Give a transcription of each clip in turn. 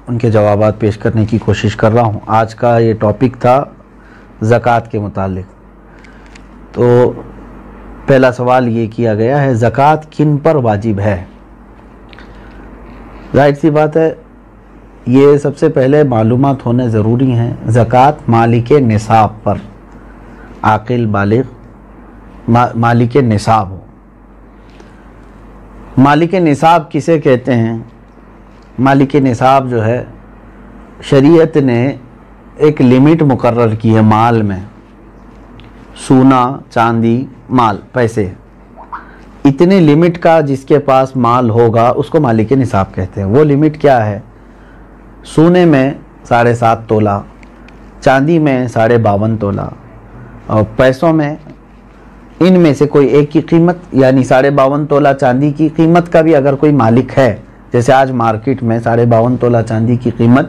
ان کے جوابات پیش کرنے کی کوشش کر رہا ہوں۔ آج کا یہ ٹاپک تھا زکوٰۃ کے متعلق۔ تو پہلا سوال یہ کیا گیا ہے، زکوٰۃ کن پر واجب ہے؟ ظاہر سی بات ہے، یہ سب سے پہلے معلومات ہونے ضروری ہیں۔ زکوٰۃ مالک نصاب پر، عاقل بالغ مالک نصاب ہو۔ مالک نصاب کسے کہتے ہیں؟ مالک نصاب جو ہے، شریعت نے ایک لمٹ مقرر کی ہے مال میں، سونا، چاندی، مال، پیسے، اتنے لمٹ کا جس کے پاس مال ہوگا اس کو مالک نصاب کہتے ہیں۔ وہ لمٹ کیا ہے؟ سونے میں 7.5 تولہ، چاندی میں 52.5 تولہ، اور پیسوں میں ان میں سے کوئی ایک کی قیمت، یعنی 52.5 تولہ چاندی کی قیمت کا بھی اگر کوئی مالک ہے، جیسے آج مارکیٹ میں 52.5 تولہ چاندی کی قیمت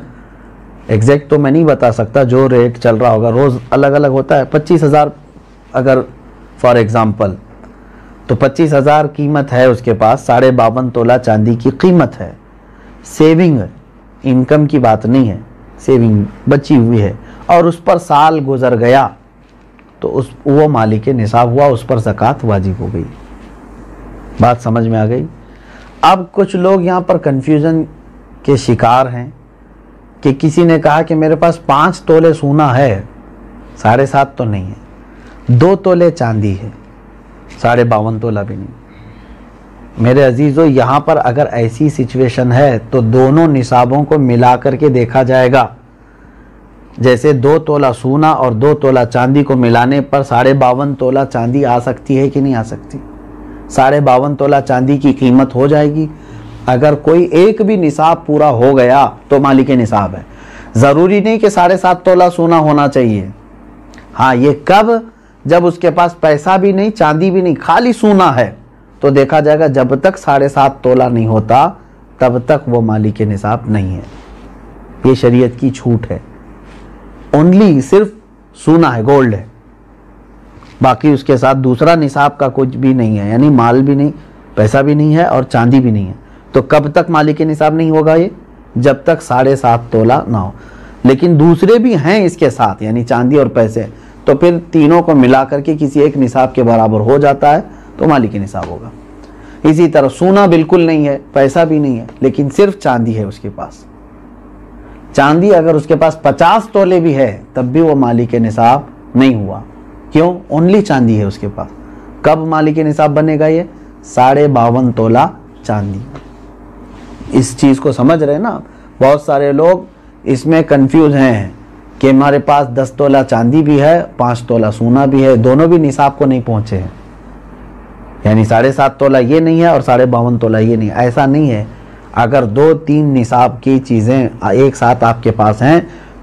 ایگزیکٹ تو میں نہیں بتا سکتا، جو ریٹ چل رہا ہوگا روز الگ الگ ہوتا ہے، 25,000 اگر فار ایگزامپل، تو 25,000 قیمت ہے اس کے پاس، 52.5 تولہ چاندی کی قیمت ہے۔ سیونگ، انکم کی بات نہیں ہے، سیونگ بچی ہوئی ہے، اور اس پر سال گزر گیا تو وہ مالک نصاب ہوا، اس پر زکوٰۃ واجب ہو گئی۔ بات سمجھ میں آ گئی؟ اب کچھ لوگ یہاں پر کنفیوژن کے شکار ہیں کہ کسی نے کہا کہ میرے پاس 5 تولے سونا ہے، 7.5 تو نہیں ہے، 2 تولے چاندی ہے، 52.5 تولہ بھی نہیں۔ میرے عزیزو، یہاں پر اگر ایسی سچویشن ہے تو دونوں نصابوں کو ملا کر کے دیکھا جائے گا۔ جیسے 2 تولہ سونا اور 2 تولہ چاندی کو ملانے پر 52.5 تولہ چاندی آ سکتی ہے کہ نہیں آ سکتی؟ 52.5 تولہ چاندی کی قیمت ہو جائے گی۔ اگر کوئی ایک بھی نصاب پورا ہو گیا تو مالک نصاب ہے۔ ضروری نہیں کہ 7.5 تولہ سونا ہونا چاہیے۔ ہاں، یہ کب؟ جب اس کے پاس پیسہ بھی نہیں، چاندی بھی نہیں، خالی سونا ہے، تو دیکھا جائے گا جب تک 7.5 تولہ نہیں ہوتا تب تک وہ مالک نصاب نہیں ہے۔ یہ شریعت کی چھوٹ ہے۔ اونلی صرف سونا ہے، گولڈ ہے، باقی اس کے ساتھ دوسرا نصاب کا کچھ بھی نہیں ہے، یعنی مال بھی نہیں، پیسہ بھی نہیں ہے اور چاندی بھی نہیں ہے۔ تو کب تک مالک نصاب نہیں ہوگا یہ؟ جب تک 7.5 تولہ نہ ہو۔ لیکن دوسرے بھی ہیں اس کے ساتھ، یعنی چاندی اور پیسے، تو پھر تینوں کو ملا کر کے کسی ایک نصاب کے برابر ہو جاتا ہے تو مالک نصاب ہوگا۔ اسی طرح سونا بالکل نہیں ہے، پیسہ بھی نہیں ہے، لیکن صرف چاندی ہے اس کے پاس۔ چاندی اگر اس کے پاس 50 تولے بھی ہے تب بھی وہ مالک نصاب نہیں ہوا۔ کیوں؟ اونلی چاندی ہے اس کے پاس۔ کب مالک نصاب بنے گا یہ؟ 52.5 تولہ چاندی۔ اس چیز کو سمجھ رہے نا؟ بہت سارے لوگ اس میں کنفیوز ہیں کہ ہمارے پاس 10 تولہ چاندی بھی ہے، 5 تولہ سونا بھی ہے، دونوں بھی نصاب کو نہیں پہنچے ہیں، یعنی 7.5 تولہ یہ نہیں ہے اور 52.5 تولہ یہ نہیں ہے۔ ایسا نہیں ہے۔ اگر 2-3 نصاب کی چیزیں ایک ساتھ آپ کے پاس ہیں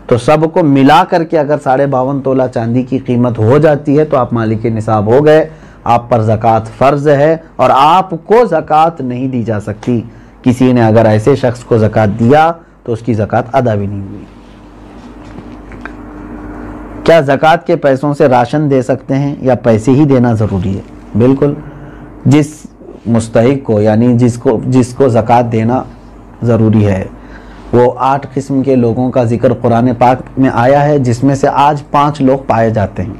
تو سب کو ملا کر کے اگر 52.5 تولہ چاندی کی قیمت ہو جاتی ہے تو آپ مالک نصاب ہو گئے، آپ پر زکوٰۃ فرض ہے، اور آپ کو زکوٰۃ نہیں دی جا سکتی۔ کسی نے اگر ایسے شخص کو زکوٰۃ دیا تو اس کی زکوٰۃ ادا بھی نہیں ہوئی۔ کیا زکوٰۃ کے پیسوں سے راشن دے سکتے ہیں یا پیسے ہی دینا ضروری ہے؟ بالکل، جس مستحق کو، یعنی جس کو زکوٰۃ دینا ضروری ہے، وہ 8 قسم کے لوگوں کا ذکر قرآن پاک میں آیا ہے، جس میں سے آج 5 لوگ پائے جاتے ہیں۔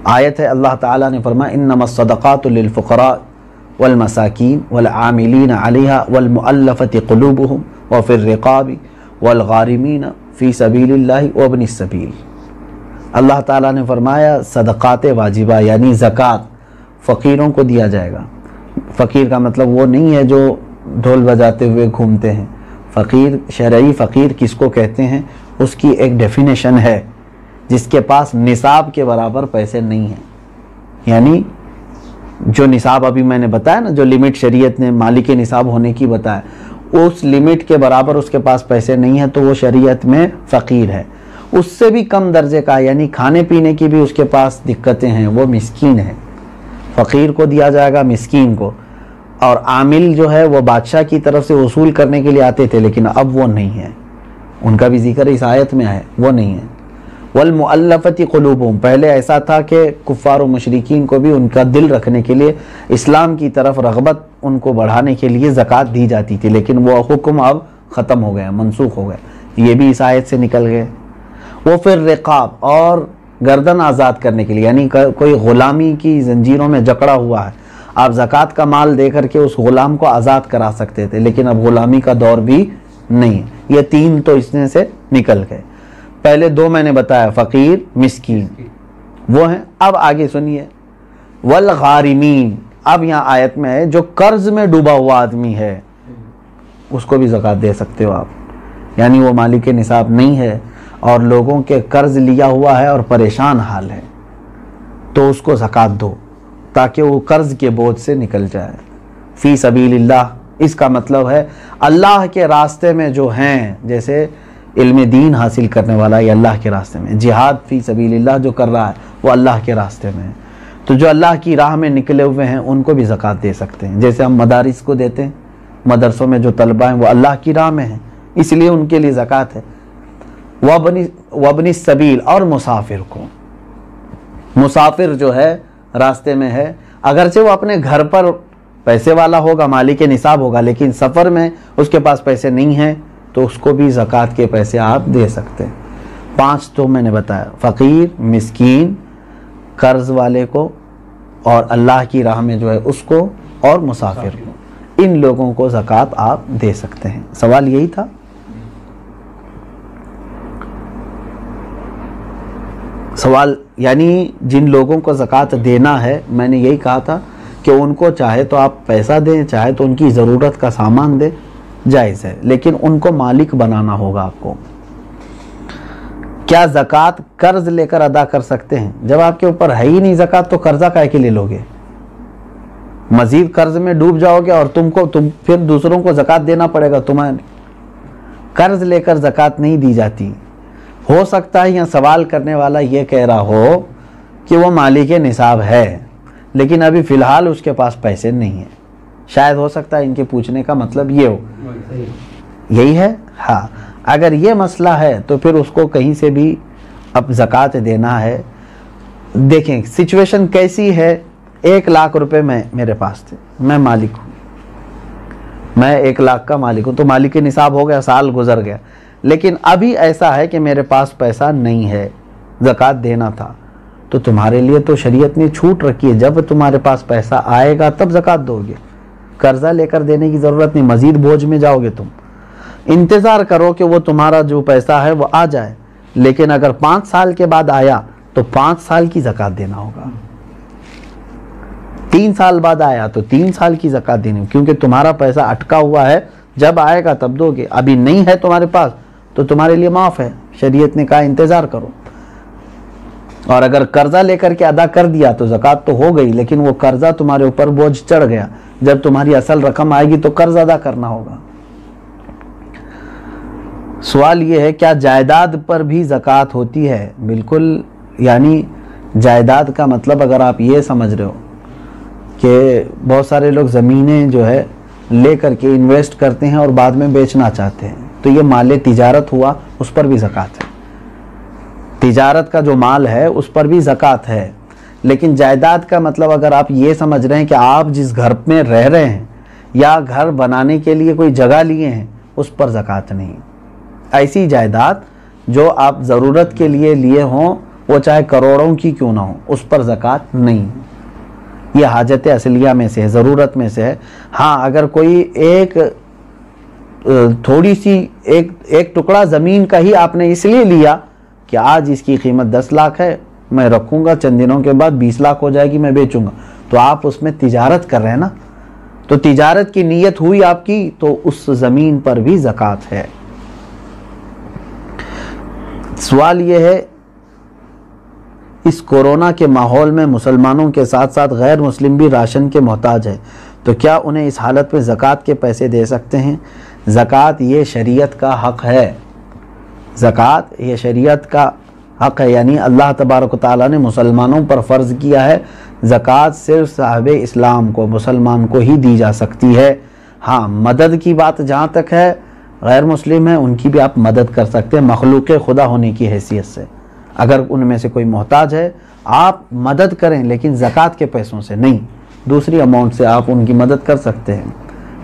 آیت ہے، اللہ تعالیٰ نے فرمایا انما الصدقات للفقراء والمساکین والعاملین علیہا والمؤلفۃ قلوبہم وفی الرقاب والغارمین فی سبیل اللہ وابن السبیل۔ اللہ تعالیٰ نے فرمایا صدقات واجبہ یعنی زکوٰۃ فقیروں کو دیا جائے گا۔ فقیر کا مطلب وہ نہیں ہے جو ڈھول بجاتے ہوئے گھومتے ہیں۔ فقیر، شرعی فقیر کس کو کہتے ہیں؟ اس کی ایک ڈیفینیشن ہے، جس کے پاس نصاب کے برابر پیسے نہیں ہیں، یعنی جو نصاب ابھی میں نے بتایا نا، جو لمٹ شریعت نے مالک نصاب ہونے کی بتایا، اس لمٹ کے برابر اس کے پاس پیسے نہیں ہیں تو وہ شریعت میں فقیر ہے۔ اس سے بھی کم درجے کا، یعنی کھانے پینے کی بھی اس کے پاس دقتیں ہیں، وہ مسکین ہے۔ فقیر کو دیا جائے گا، مسکین کو۔ اور عامل جو ہے وہ بادشاہ کی طرف سے وصول کرنے کے لیے آتے تھے، لیکن اب وہ نہیں ہے، ان کا بھی ذکر اس آیت میں ہے، وہ نہیں ہے۔ والمؤلفۃ قلوبہم، پہلے ایسا تھا کہ کفار و مشرکین کو بھی ان کا دل رکھنے کے لیے، اسلام کی طرف رغبت ان کو بڑھانے کے لیے زکوٰۃ دی جاتی تھی، لیکن وہ حکم اب ختم ہو گئے، منسوخ ہو گئے، یہ بھی اس آیت سے نکل گئے۔ وہ پھر رقاب اور گردن آزاد کرنے کے لیے، یعنی کوئی غلامی کی زنجیروں میں جکڑا ہوا ہے، آپ زکوٰۃ کا مال دے کر کے اس غلام کو آزاد کرا سکتے تھے، لیکن اب غلامی کا دور بھی نہیں ہے۔ یہ تین تو اس میں سے نکل گئے۔ پہلے دو میں نے بتایا، فقیر، مسکین، وہ ہیں۔ اب آگے سنیے، والغارمین، اب یہاں آیت میں ہے جو قرض میں ڈوبا ہوا آدمی ہے اس کو بھی زکوٰۃ دے سکتے ہو آپ، یعنی وہ مالک نصاب نہیں ہے اور لوگوں کے قرض لیا ہوا ہے اور پریشان حال ہے، تو اس کو زکوٰۃ دو تاکہ وہ قرض کے بوجھ سے نکل جائے۔ فی سبیل اللہ، اس کا مطلب ہے اللہ کے راستے میں جو ہیں، جیسے علم دین حاصل کرنے والا یہ اللہ کے راستے میں، جہاد فی سبیل اللہ جو کر رہا ہے وہ اللہ کے راستے میں ہے، تو جو اللہ کی راہ میں نکلے ہوئے ہیں ان کو بھی زکوٰۃ دے سکتے ہیں۔ جیسے ہم مدارس کو دیتے ہیں، مدرسوں میں جو طلبہ ہیں وہ اللہ کی راہ میں ہیں، اس لیے ان کے لیے زکوٰۃ ہے۔ وابن السبیل، اور مسافر کو، مسافر جو ہے راستے میں ہے، اگرچہ وہ اپنے گھر پر پیسے والا ہوگا، مالک نصاب ہوگا، لیکن سفر میں اس کے پاس پیسے نہیں ہیں تو اس کو بھی زکوٰۃ کے پیسے آپ دے سکتے ہیں۔ 5 تو میں نے بتایا، فقیر، مسکین، قرض والے کو، اور اللہ کی راہ میں جو ہے اس کو، اور مسافر کو، ان لوگوں کو زکوٰۃ آپ دے سکتے ہیں۔ سوال یہی تھا؟ سوال یعنی جن لوگوں کو زکوٰۃ دینا ہے، میں نے یہی کہا تھا کہ ان کو چاہے تو آپ پیسہ دیں، چاہے تو ان کی ضرورت کا سامان دیں، جائز ہے، لیکن ان کو مالک بنانا ہوگا آپ کو۔ کیا زکوٰۃ قرض لے کر ادا کر سکتے ہیں؟ جب آپ کے اوپر ہے ہی نہیں زکوٰۃ تو قرضہ کائے کے لے لو گے؟ مزید قرض میں ڈوب جاؤ گے اور تم پھر دوسروں کو زکوٰۃ دینا پڑے گا تمہیں۔ قرض لے کر زکوٰۃ نہیں دی جاتی۔ ہو سکتا ہے یہاں سوال کرنے والا یہ کہہ رہا ہو کہ وہ مالک نصاب ہے لیکن ابھی فی الحال اس کے پاس پیسے نہیں ہیں، شاید ہو سکتا ہے ان کے پوچھنے کا مطلب یہ ہو، یہی ہے؟ ہاں، اگر یہ مسئلہ ہے تو پھر اس کو کہیں سے بھی اب زکوٰۃ دینا ہے۔ دیکھیں سچویشن کیسی ہے، 1 لاکھ روپے میرے پاس تھے، میں مالک ہوں، میں 1 لاکھ کا مالک ہوں، تو مالک نصاب ہو گیا، سال گزر گیا، لیکن ابھی ایسا ہے کہ میرے پاس پیسہ نہیں ہے، زکوٰۃ دینا تھا، تو تمہارے لیے تو شریعت نے چھوٹ رکھی ہے، جب تمہارے پاس پیسہ آئے گا تب زکوٰۃ دو گے، قرضہ لے کر دینے کی ضرورت نہیں، مزید بوجھ میں جاؤ گے تم۔ انتظار کرو کہ وہ تمہارا جو پیسہ ہے وہ آ جائے، لیکن اگر 5 سال کے بعد آیا تو 5 سال کی زکوٰۃ دینا ہوگا، 3 سال بعد آیا تو 3 سال کی زکوٰۃ دینی ہوگی، کیونکہ تمہارا پیسہ اٹکا ہوا ہے، جب آئے گا تب دو گے، ابھی نہیں ہے تمہارے پاس تو تمہارے لیے معاف ہے، شریعت نے کہا انتظار کرو۔ اور اگر قرضہ لے کر کے ادا کر دیا تو زکوٰۃ تو ہو گئی، لیکن وہ قرضہ تمہارے اوپر بوجھ چڑھ گیا، جب تمہاری اصل رقم آئے گی تو قرض ادا کرنا ہوگا۔ سوال یہ ہے کیا جائیداد پر بھی زکوٰۃ ہوتی ہے؟ بالکل، یعنی جائیداد کا مطلب اگر آپ یہ سمجھ رہے ہو کہ بہت سارے لوگ زمینیں جو ہے لے کر کے انویسٹ کرتے ہیں اور بعد میں بیچنا چاہتے ہیں، تو یہ مال تجارت ہوا، اس پر بھی زکوٰۃ ہے، تجارت کا جو مال ہے اس پر بھی زکوٰۃ ہے۔ لیکن جائیداد کا مطلب اگر آپ یہ سمجھ رہے ہیں کہ آپ جس گھر میں رہ رہے ہیں یا گھر بنانے کے لیے کوئی جگہ لیے ہیں، اس پر زکوٰۃ نہیں۔ ایسی جائیداد جو آپ ضرورت کے لیے لیے ہوں، وہ چاہے کروڑوں کی کیوں نہ ہو، اس پر زکوٰۃ نہیں۔ یہ حاجت اصلیہ میں سے ہے، ضرورت میں سے ہے۔ ہاں، اگر کوئی ایک تھوڑی سی ایک ٹکڑا زمین کا ہی آپ نے اس لیے لیا کہ آج اس کی قیمت 10 لاکھ ہے، میں رکھوں گا، چند دنوں کے بعد 20 لاکھ ہو جائے گی، میں بیچوں گا، تو آپ اس میں تجارت کر رہے ہیں نا، تو تجارت کی نیت ہوئی آپ کی، تو اس زمین پر بھی زکوٰۃ ہے۔ سوال یہ ہے اس کورونا کے ماحول میں مسلمانوں کے ساتھ ساتھ غیر مسلم بھی راشن کے محتاج ہے، تو کیا انہیں اس حالت میں زکوٰۃ کے پیسے دے سکتے ہیں؟ زکوٰۃ یہ شریعت کا حق ہے، زکوٰۃ یہ شریعت کا حق ہے، یعنی اللہ تبارک و تعالیٰ نے مسلمانوں پر فرض کیا ہے، زکوٰۃ صرف صاحب اسلام کو، مسلمان کو ہی دی جا سکتی ہے۔ ہاں، مدد کی بات جہاں تک ہے، غیر مسلم ہیں ان کی بھی آپ مدد کر سکتے ہیں مخلوق خدا ہونے کی حیثیت سے، اگر ان میں سے کوئی محتاج ہے آپ مدد کریں، لیکن زکوٰۃ کے پیسوں سے نہیں، دوسری اماؤنٹ سے آپ ان کی مدد کر سکتے ہیں۔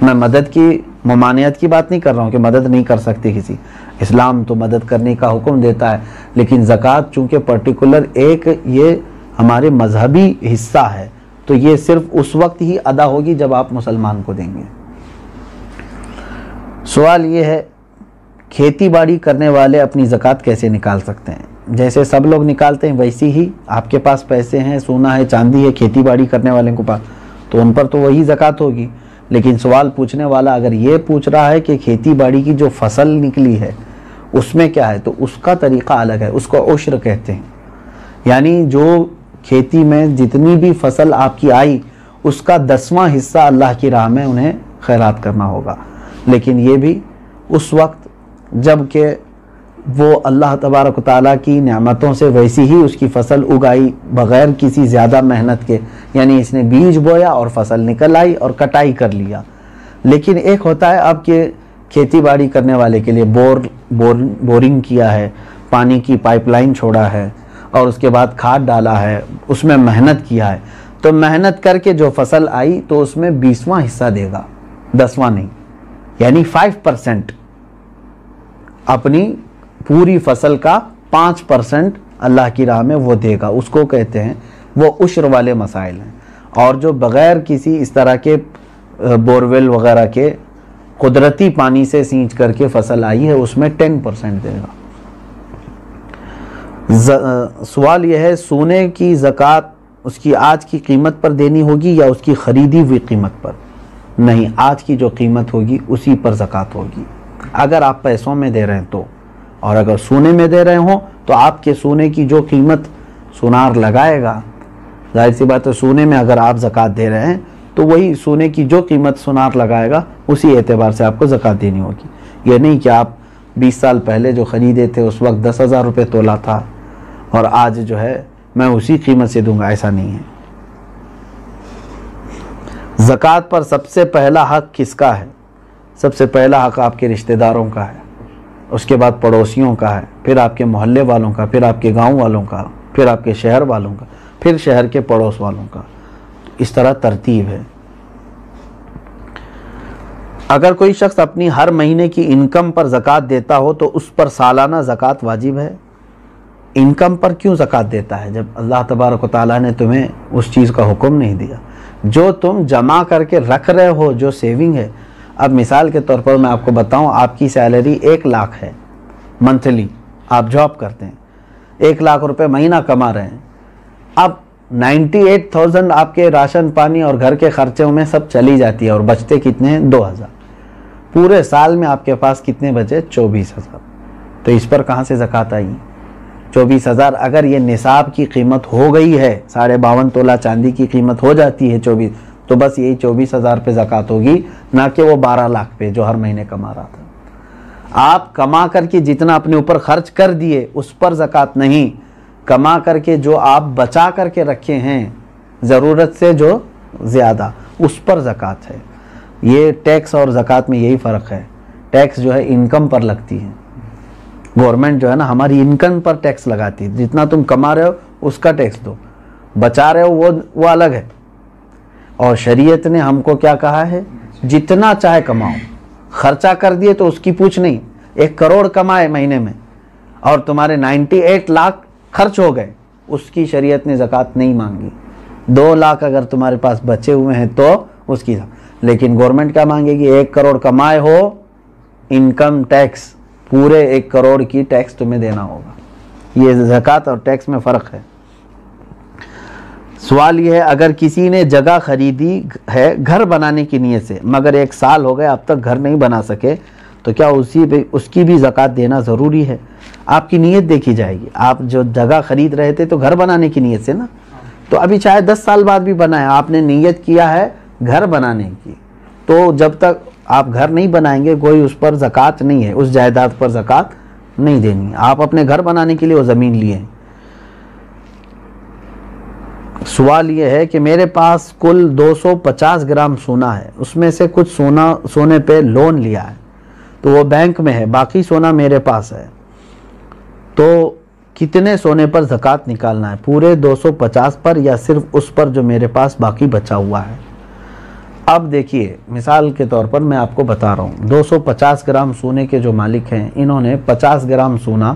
میں مدد کی ممانعت کی بات نہیں کر رہا ہوں کہ مدد نہیں کر سکتے کسی، اسلام تو مدد کرنے کا حکم دیتا ہے، لیکن زکوٰۃ چونکہ پرٹیکولر ایک یہ ہمارے مذہبی حصہ ہے، تو یہ صرف اس وقت ہی ادا ہوگی جب آپ مسلمان کو دیں گے۔ سوال یہ ہے کھیتی باڑی کرنے والے اپنی زکوٰۃ کیسے نکال سکتے ہیں؟ جیسے سب لوگ نکالتے ہیں ویسی ہی آپ کے پاس پیسے ہیں، سونا ہے، چاندی ہے، کھیتی باڑی کرنے والے کو پاس، تو ان پر تو وہی زکوٰۃ ہوگی۔ لیکن سوال پوچھنے والا اگر یہ پوچھ رہا ہے کہ کھیتی باڑی کی جو فصل نکلی ہے اس میں کیا ہے، تو اس کا طریقہ الگ ہے، اس کو عشر کہتے ہیں۔ یعنی جو کھیتی میں جتنی بھی فصل آپ کی آئی اس کا 10واں حصہ اللہ کی راہ میں انہیں خیرات کرنا ہوگا، لیکن یہ بھی اس وقت جب کہ وہ اللہ تبارک و تعالیٰ کی نعمتوں سے ویسی ہی اس کی فصل اگائی بغیر کسی زیادہ محنت کے، یعنی اس نے بیج بویا اور فصل نکل آئی اور کٹائی کر لیا۔ لیکن ایک ہوتا ہے اب کہ کھیتی باڑی کرنے والے کے لیے بورنگ کیا ہے، پانی کی پائپ لائن چھوڑا ہے اور اس کے بعد کھاد ڈالا ہے، اس میں محنت کیا ہے، تو محنت کر کے جو فصل آئی تو اس میں 20واں حصہ دے گا، 10واں نہیں، یعنی 5%، اپنی پوری فصل کا 5% اللہ کی راہ میں وہ دے گا، اس کو کہتے ہیں، وہ عشر والے مسائل ہیں۔ اور جو بغیر کسی اس طرح کے بورویل وغیرہ کے قدرتی پانی سے سینچ کر کے فصل آئی ہے اس میں 10% دے گا۔ سوال یہ ہے سونے کی زکوٰۃ اس کی آج کی قیمت پر دینی ہوگی یا اس کی خریدی ہوئی قیمت پر؟ نہیں، آج کی جو قیمت ہوگی اسی پر زکوٰۃ ہوگی، اگر آپ پیسوں میں دے رہے ہیں تو، اور اگر سونے میں دے رہے ہوں تو آپ کے سونے کی جو قیمت سونار لگائے گا، ظاہر سی بات ہے سونے میں اگر آپ زکوٰۃ دے رہے ہیں تو وہی سونے کی جو قیمت سونار لگائے گا اسی اعتبار سے آپ کو زکوٰۃ دینی ہوگی۔ یہ نہیں کہ آپ 20 سال پہلے جو خریدے تھے اس وقت 10,000 روپے تولہ تھا اور آج جو ہے میں اسی قیمت سے دوں گا، ایسا نہیں ہے۔ زکوٰۃ پر سب سے پہلا حق کس کا ہے؟ سب سے پہلا حق آپ کے رشتہ داروں کا ہے، اس کے بعد پڑوسیوں کا ہے، پھر آپ کے محلے والوں کا، پھر آپ کے گاؤں والوں کا، پھر آپ کے شہر والوں کا، پھر شہر کے پڑوس والوں کا، اس طرح ترتیب ہے۔ اگر کوئی شخص اپنی ہر مہینے کی انکم پر زکوٰۃ دیتا ہو تو اس پر سالانہ زکوٰۃ واجب ہے؟ انکم پر کیوں زکوٰۃ دیتا ہے جب اللہ تبارک و تعالیٰ نے تمہیں اس چیز کا حکم نہیں دیا؟ جو تم جمع کر کے رکھ رہے ہو، جو سیونگ ہے، اب مثال کے طور پر میں آپ کو بتاؤں، آپ کی سیلری 1 لاکھ ہے منتھلی، آپ جاب کرتے ہیں، 1 لاکھ روپے مہینہ کما رہے ہیں، اب 98,000 آپ کے راشن پانی اور گھر کے خرچوں میں سب چلی جاتی ہے اور بچتے کتنے ہیں؟ 2,000۔ پورے سال میں آپ کے پاس کتنے بچے؟ 24,000۔ تو اس پر کہاں سے زکوٰۃ آئی؟ 24,000 اگر یہ نصاب کی قیمت ہو گئی ہے، 52.5 تولہ چاندی کی قیمت ہو جاتی ہے 24، تو بس یہی 24,000 پہ زکوٰۃ ہوگی، نہ کہ وہ 12 لاکھ پہ جو ہر مہینے کما رہا تھا۔ آپ کما کر کے جتنا اپنے اوپر خرچ کر دیے اس پر زکوٰۃ نہیں، کما کر کے جو آپ بچا کر کے رکھے ہیں ضرورت سے جو زیادہ، اس پر زکوٰۃ ہے۔ یہ ٹیکس اور زکوٰۃ میں یہی فرق ہے، ٹیکس جو ہے انکم پر لگتی ہے، گورنمنٹ جو ہے نا ہماری انکم پر ٹیکس لگاتی ہے، جتنا تم کما رہے ہو اس کا ٹیکس دو، بچا رہے ہو وہ الگ ہے۔ اور شریعت نے ہم کو کیا کہا ہے؟ جتنا چاہے کماؤ، خرچہ کر دیے تو اس کی پوچھ نہیں۔ 1 کروڑ کمائے مہینے میں اور تمہارے 98 لاکھ خرچ ہو گئے، اس کی شریعت نے زکوٰۃ نہیں مانگی۔ 2 لاکھ اگر تمہارے پاس بچے ہوئے ہیں تو اس کی، لیکن گورنمنٹ کیا مانگے گی؟ 1 کروڑ کمائے ہو، انکم ٹیکس پورے 1 کروڑ کی ٹیکس تمہیں دینا ہوگا۔ یہ زکوٰۃ اور ٹیکس میں فرق ہے۔ سوال یہ ہے اگر کسی نے جگہ خریدی ہے گھر بنانے کی نیت سے مگر 1 سال ہو گئے اب تک گھر نہیں بنا سکے تو کیا اس کی بھی زکوٰۃ دینا ضروری ہے؟ آپ کی نیت دیکھی جائے گی۔ آپ جو جگہ خرید رہے تھے تو گھر بنانے کی نیت سے نا، تو ابھی چاہے 10 سال بعد بھی بنائیں، آپ نے نیت کیا ہے گھر بنانے کی، تو جب تک آپ گھر نہیں بنائیں گے کوئی اس پر زکوٰۃ نہیں ہے، اس جائیداد پر زکوٰۃ نہیں دینی ہے۔ آپ اپنے گھر بنانے کے لیے وہ زمین لیے ہیں۔ سوال یہ ہے کہ میرے پاس کل 250 گرام سونا ہے، اس میں سے کچھ سونے پہ لون لیا ہے تو وہ بینک میں ہے، باقی سونا میرے پاس ہے، تو کتنے سونے پر زکوٰۃ نکالنا ہے؟ پورے 250 پر یا صرف اس پر جو میرے پاس باقی بچا ہوا ہے؟ اب دیکھیے مثال کے طور پر میں آپ کو بتا رہا ہوں 250 گرام سونے کے جو مالک ہیں انہوں نے 50 گرام سونا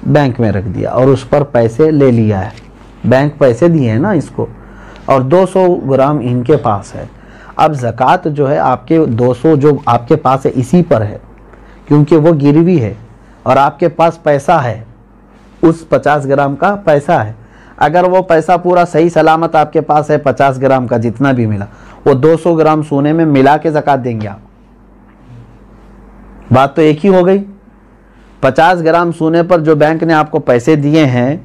بینک میں رکھ دیا اور اس پر پیسے لے لیا ہے، بینک پیسے دیے ہیں نا اس کو، اور 200 گرام ان کے پاس ہے۔ اب زکوٰۃ جو ہے آپ کے 200 جو آپ کے پاس ہے اسی پر ہے، کیونکہ وہ گروی ہے اور آپ کے پاس پیسہ ہے، اس 50 گرام کا پیسہ ہے۔ اگر وہ پیسہ پورا صحیح سلامت آپ کے پاس ہے 50 گرام کا جتنا بھی ملا، وہ 200 گرام سونے میں ملا کے زکوٰۃ دیں گے آپ۔ بات تو ایک ہی ہو گئی۔ 50 گرام سونے پر جو بینک نے آپ کو پیسے دیے ہیں،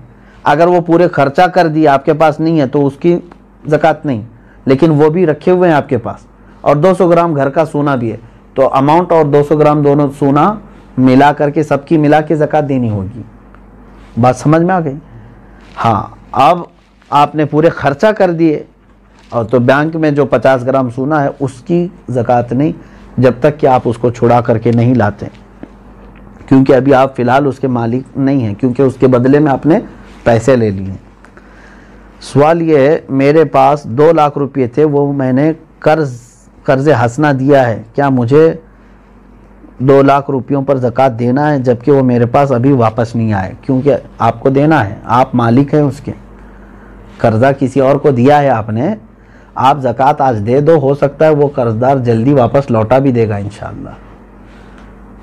اگر وہ پورے خرچہ کر دیے آپ کے پاس نہیں ہے تو اس کی زکوٰۃ نہیں، لیکن وہ بھی رکھے ہوئے ہیں آپ کے پاس، اور 200 گرام گھر کا سونا بھی ہے، تو اماؤنٹ اور 200 گرام دونوں سونا ملا کر کے سب کی ملا کے زکوٰۃ دینی ہوگی۔ بات سمجھ میں آ گئی؟ ہاں، اب آپ نے پورے خرچہ کر دیے اور تو بینک میں جو 50 گرام سونا ہے اس کی زکوٰۃ نہیں، جب تک کہ آپ اس کو چھڑا کر کے نہیں لاتے، کیونکہ ابھی آپ فی الحال اس کے مالک نہیں ہیں، کیونکہ اس کے بدلے میں آپ نے پیسے لے لیے۔ سوال یہ ہے میرے پاس 2 لاکھ روپے تھے، وہ میں نے قرض حسنہ دیا ہے، کیا مجھے 2 لاکھ روپیوں پر زکوٰۃ دینا ہے جبکہ وہ میرے پاس ابھی واپس نہیں آئے؟ کیونکہ آپ کو دینا ہے، آپ مالک ہیں اس کے، قرضہ کسی اور کو دیا ہے آپ نے، آپ زکوٰۃ آج دے دو، ہو سکتا ہے وہ قرضدار جلدی واپس لوٹا بھی دے گا انشاءاللہ،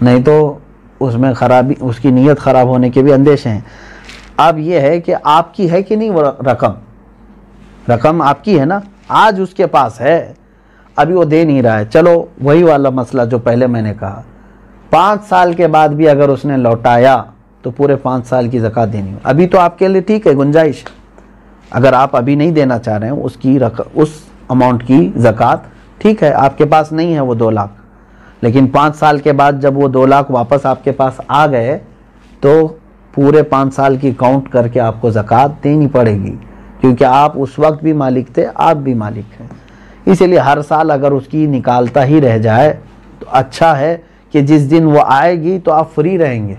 نہیں تو اس میں خرابی، اس کی نیت خراب ہونے کے بھی اندیشے ہیں۔ اب یہ ہے کہ آپ کی ہے کہ نہیں وہ رقم آپ کی ہے نا، آج اس کے پاس ہے، ابھی وہ دے نہیں رہا ہے، چلو وہی والا مسئلہ جو پہلے میں نے کہا، 5 سال کے بعد بھی اگر اس نے لوٹایا تو پورے 5 سال کی زکوٰۃ دینی ہو۔ ابھی تو آپ کے لیے ٹھیک ہے، گنجائش، اگر آپ ابھی نہیں دینا چاہ رہے ہیں اس اماؤنٹ کی زکوٰۃ، ٹھیک ہے، آپ کے پاس نہیں ہے وہ 2 لاکھ، لیکن 5 سال کے بعد جب وہ 2 لاکھ واپس آپ کے پاس آ گئے تو پورے 5 سال کی کاؤنٹ کر کے آپ کو زکوٰۃ دینی پڑے گی، کیونکہ آپ اس وقت بھی مالک تھے، آپ بھی مالک ہیں۔ اسی لیے ہر سال اگر اس کی نکالتا ہی رہ جائے تو اچھا ہے کہ جس دن وہ آئے گی تو آپ فری رہیں گے،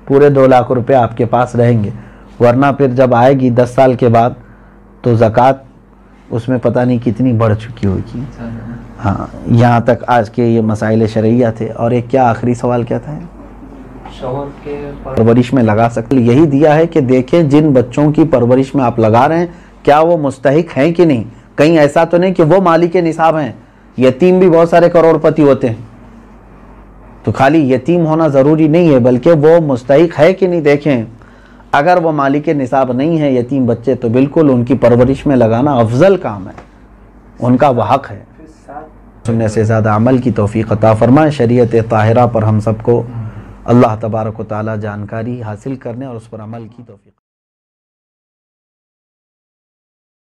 پورے 2 لاکھ روپے آپ کے پاس رہیں گے، ورنہ پھر جب آئے گی 10 سال کے بعد تو زکوٰۃ اس میں پتہ نہیں کتنی بڑھ چکی ہوگی۔ ہاں، یہاں تک آج کے یہ مسائل شرعیہ تھے۔ اور ایک کیا آخری سوال کیا تھا؟ شوہر کے پرورش میں لگا سکتے، یہی دیا ہے کہ دیکھیں جن بچوں کی پرورش میں آپ لگا رہے ہیں کیا وہ مستحق ہیں کہ نہیں، کہیں ایسا تو نہیں کہ وہ مالک نصاب ہیں، یتیم بھی بہت سارے کروڑ پتی ہوتے ہیں، تو خالی یتیم ہونا ضروری نہیں ہے بلکہ وہ مستحق ہے کہ نہیں دیکھیں۔ اگر وہ مالک نصاب نہیں ہے یتیم بچے تو بالکل ان کی پرورش میں لگانا افضل کام ہے، ان کا وہ حق ہے۔ سننے سے زیادہ عمل کی توفیق عطا فرمائے، شریعت طاہرہ پر ہم سب کو اللہ تبارک و تعالی جانکاری حاصل کرنے اور اس پر عمل کی توفیق